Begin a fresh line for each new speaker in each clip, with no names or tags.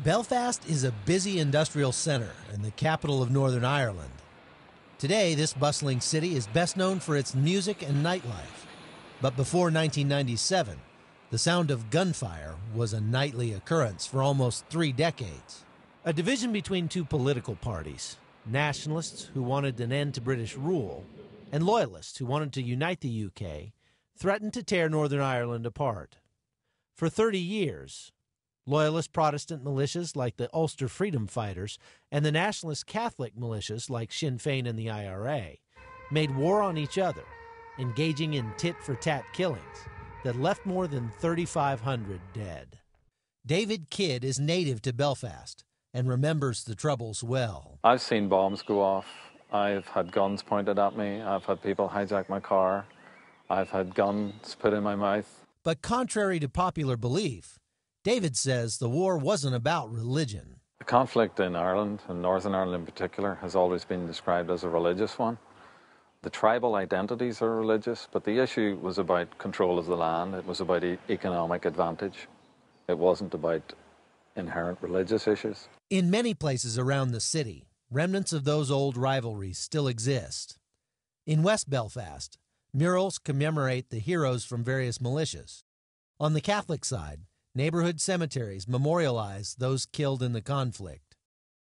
Belfast is a busy industrial center and the capital of Northern Ireland. Today, this bustling city is best known for its music and nightlife. But before 1997, the sound of gunfire was a nightly occurrence for almost 3 decades. A division between two political parties, nationalists who wanted an end to British rule, and loyalists who wanted to unite the UK, threatened to tear Northern Ireland apart. For 30 years, Loyalist Protestant militias like the Ulster Freedom Fighters and the Nationalist Catholic militias like Sinn Féin and the IRA made war on each other, engaging in tit-for-tat killings that left more than 3,500 dead. David Kidd is native to Belfast and remembers the Troubles well.
I've seen bombs go off. I've had guns pointed at me. I've had people hijack my car. I've had guns put in my mouth.
But contrary to popular belief, David says the war wasn't about religion.
The conflict in Ireland, and Northern Ireland in particular, has always been described as a religious one. The tribal identities are religious, but the issue was about control of the land. It was about economic advantage. It wasn't about inherent religious issues.
In many places around the city, remnants of those old rivalries still exist. In West Belfast, murals commemorate the heroes from various militias. On the Catholic side, neighborhood cemeteries memorialize those killed in the conflict.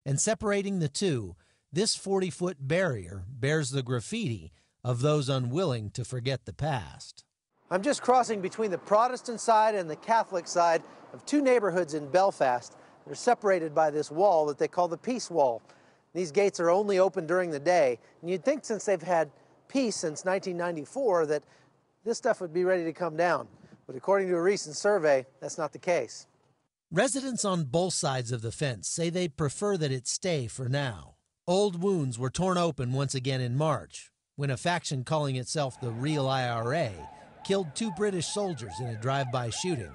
And separating the two, this 40-foot barrier bears the graffiti of those unwilling to forget the past. I'm just crossing between the Protestant side and the Catholic side of two neighborhoods in Belfast. They're separated by this wall that they call the Peace Wall. These gates are only open during the day, and you'd think since they've had peace since 1994 that this stuff would be ready to come down. But according to a recent survey, that's not the case. Residents on both sides of the fence say they prefer that it stay for now. Old wounds were torn open once again in March, when a faction calling itself the Real IRA killed 2 British soldiers in a drive-by shooting,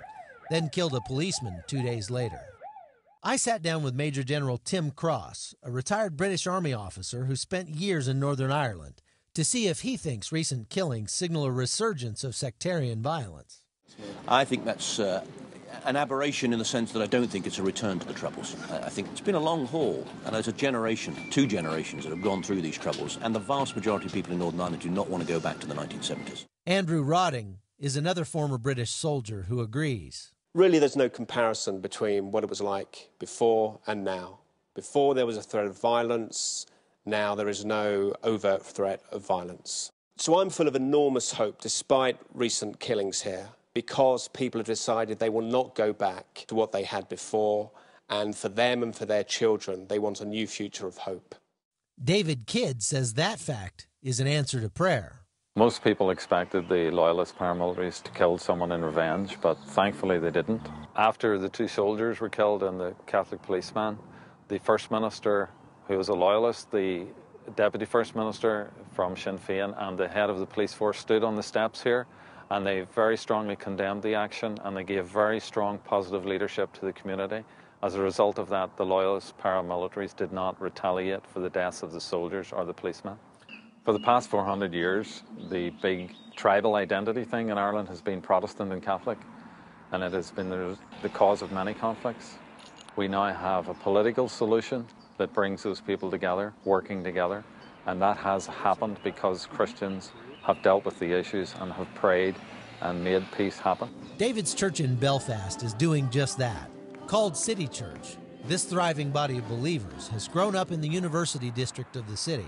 then killed a policeman 2 days later. I sat down with Major General Tim Cross, a retired British Army officer who spent years in Northern Ireland, to see if he thinks recent killings signal a resurgence of sectarian violence.
I think that's an aberration in the sense that I don't think it's a return to the Troubles. I think it's been a long haul, and there's a generation, 2 generations that have gone through these Troubles, and the vast majority of people in Northern Ireland do not want to go back to the 1970s.
Andrew Rodding is another former British soldier who agrees.
Really, there's no comparison between what it was like before and now. Before there was a threat of violence, now there is no overt threat of violence. So I'm full of enormous hope, despite recent killings here, because people have decided they will not go back to what they had before, and for them and for their children, they want a new future of hope.
David Kidd says that fact is an answer to prayer.
Most people expected the Loyalist paramilitaries to kill someone in revenge, but thankfully they didn't. After the 2 soldiers were killed and the Catholic policeman, the First Minister, who was a Loyalist, the Deputy First Minister from Sinn Féin, and the head of the police force stood on the steps here, and they very strongly condemned the action, and they gave very strong positive leadership to the community. As a result of that, the Loyalist paramilitaries did not retaliate for the deaths of the soldiers or the policemen. For the past 400 years, the big tribal identity thing in Ireland has been Protestant and Catholic, and it has been the cause of many conflicts. We now have a political solution that brings those people together, working together, and that has happened because Christians have dealt with the issues and have prayed and made peace happen.
David's church in Belfast is doing just that. Called City Church, this thriving body of believers has grown up in the university district of the city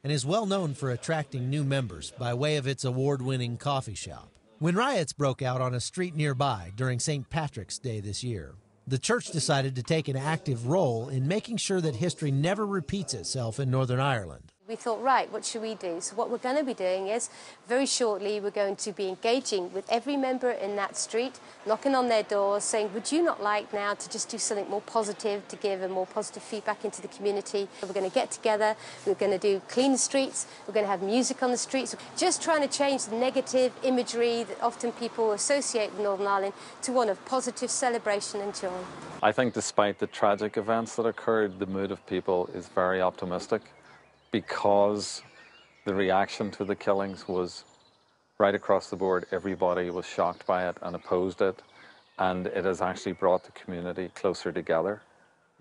and is well known for attracting new members by way of its award-winning coffee shop. When riots broke out on a street nearby during St. Patrick's Day this year, the church decided to take an active role in making sure that history never repeats itself in Northern Ireland.
We thought, right, what should we do? So what we're going to be doing is, very shortly, we're going to be engaging with every member in that street, knocking on their doors, saying, would you not like now to just do something more positive, to give a more positive feedback into the community? We're going to get together, we're going to do clean the streets, we're going to have music on the streets, just trying to change the negative imagery that often people associate with Northern Ireland to one of positive celebration and joy.
I think despite the tragic events that occurred, the mood of people is very optimistic, because the reaction to the killings was right across the board. Everybody was shocked by it and opposed it, and it has actually brought the community closer together.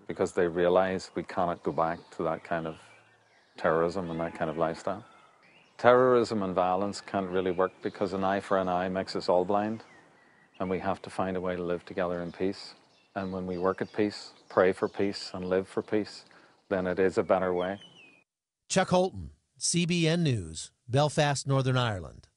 because they realise we cannot go back to that kind of terrorism and that kind of lifestyle. Terrorism and violence can't really work because an eye for an eye makes us all blind, and we have to find a way to live together in peace. And when we work at peace, pray for peace and live for peace, then it is a better way.
Chuck Holton, CBN News, Belfast, Northern Ireland.